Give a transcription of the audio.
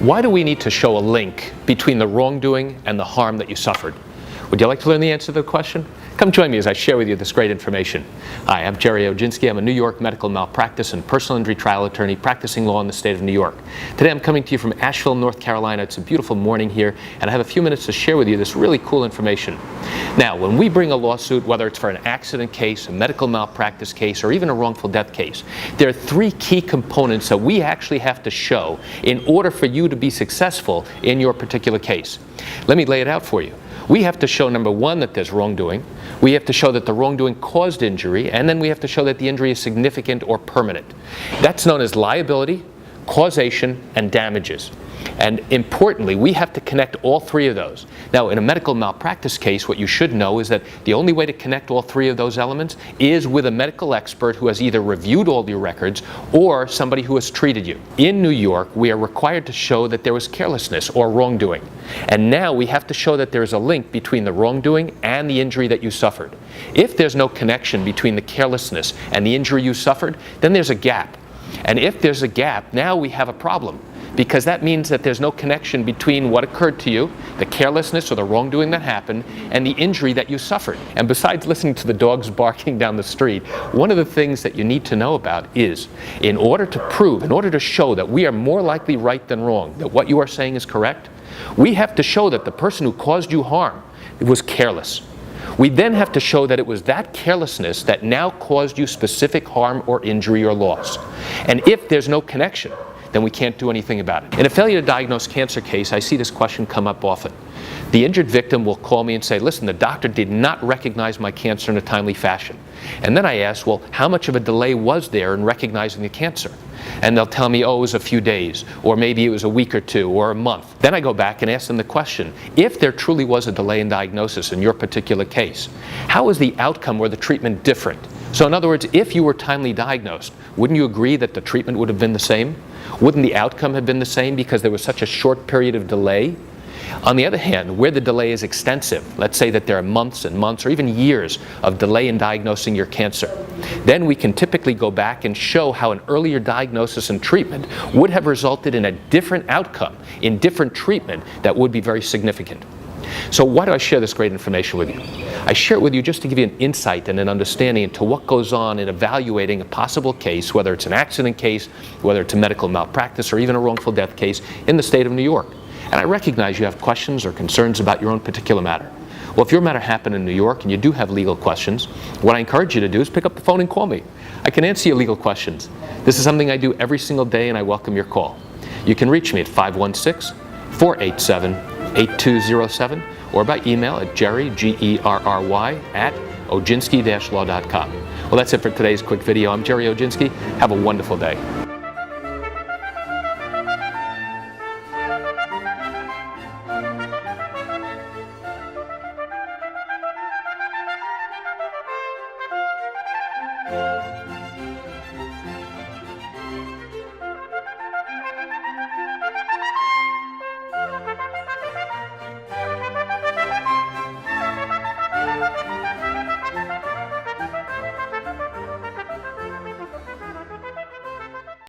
Why do we need to show a link between the wrongdoing and the harm that you suffered? Would you like to learn the answer to the question? Come join me as I share with you this great information. Hi, I'm Gerry Oginski. I'm a New York medical malpractice and personal injury trial attorney practicing law in the state of New York. Today I'm coming to you from Asheville, North Carolina. It's a beautiful morning here, and I have a few minutes to share with you this really cool information. Now, when we bring a lawsuit, whether it's for an accident case, a medical malpractice case, or even a wrongful death case, there are three key components that we actually have to show in order for you to be successful in your particular case. Let me lay it out for you. We have to show, number one, that there's wrongdoing. We have to show that the wrongdoing caused injury, and then we have to show that the injury is significant or permanent. That's known as liability, causation, and damages. And importantly, we have to connect all three of those. Now, in a medical malpractice case, what you should know is that the only way to connect all three of those elements is with a medical expert who has either reviewed all your records or somebody who has treated you. In New York, we are required to show that there was carelessness or wrongdoing. And now we have to show that there is a link between the wrongdoing and the injury that you suffered. If there's no connection between the carelessness and the injury you suffered, then there's a gap. And if there's a gap, now we have a problem, because that means that there's no connection between what occurred to you, the carelessness or the wrongdoing that happened, and the injury that you suffered. And besides listening to the dogs barking down the street, one of the things that you need to know about is, in order to show that we are more likely right than wrong, that what you are saying is correct, we have to show that the person who caused you harm was careless. We then have to show that it was that carelessness that now caused you specific harm or injury or loss. And if there's no connection, then we can't do anything about it. In a failure to diagnose cancer case, I see this question come up often. The injured victim will call me and say, listen, the doctor did not recognize my cancer in a timely fashion. And then I ask, well, how much of a delay was there in recognizing the cancer? And they'll tell me, oh, it was a few days, or maybe it was a week or two, or a month. Then I go back and ask them the question, if there truly was a delay in diagnosis in your particular case, how is the outcome or the treatment different? So in other words, if you were timely diagnosed, wouldn't you agree that the treatment would have been the same? Wouldn't the outcome have been the same because there was such a short period of delay? On the other hand, where the delay is extensive, let's say that there are months and months or even years of delay in diagnosing your cancer, then we can typically go back and show how an earlier diagnosis and treatment would have resulted in a different outcome, in different treatment that would be very significant. So why do I share this great information with you? I share it with you just to give you an insight and an understanding into what goes on in evaluating a possible case, whether it's an accident case, whether it's a medical malpractice, or even a wrongful death case in the state of New York. And I recognize you have questions or concerns about your own particular matter. Well, if your matter happened in New York and you do have legal questions, what I encourage you to do is pick up the phone and call me. I can answer your legal questions. This is something I do every single day, and I welcome your call. You can reach me at 516-487-8207 or by email at Gerry, Gerry, at Oginski-law.com. Well, that's it for today's quick video. I'm Gerry Oginski. Have a wonderful day.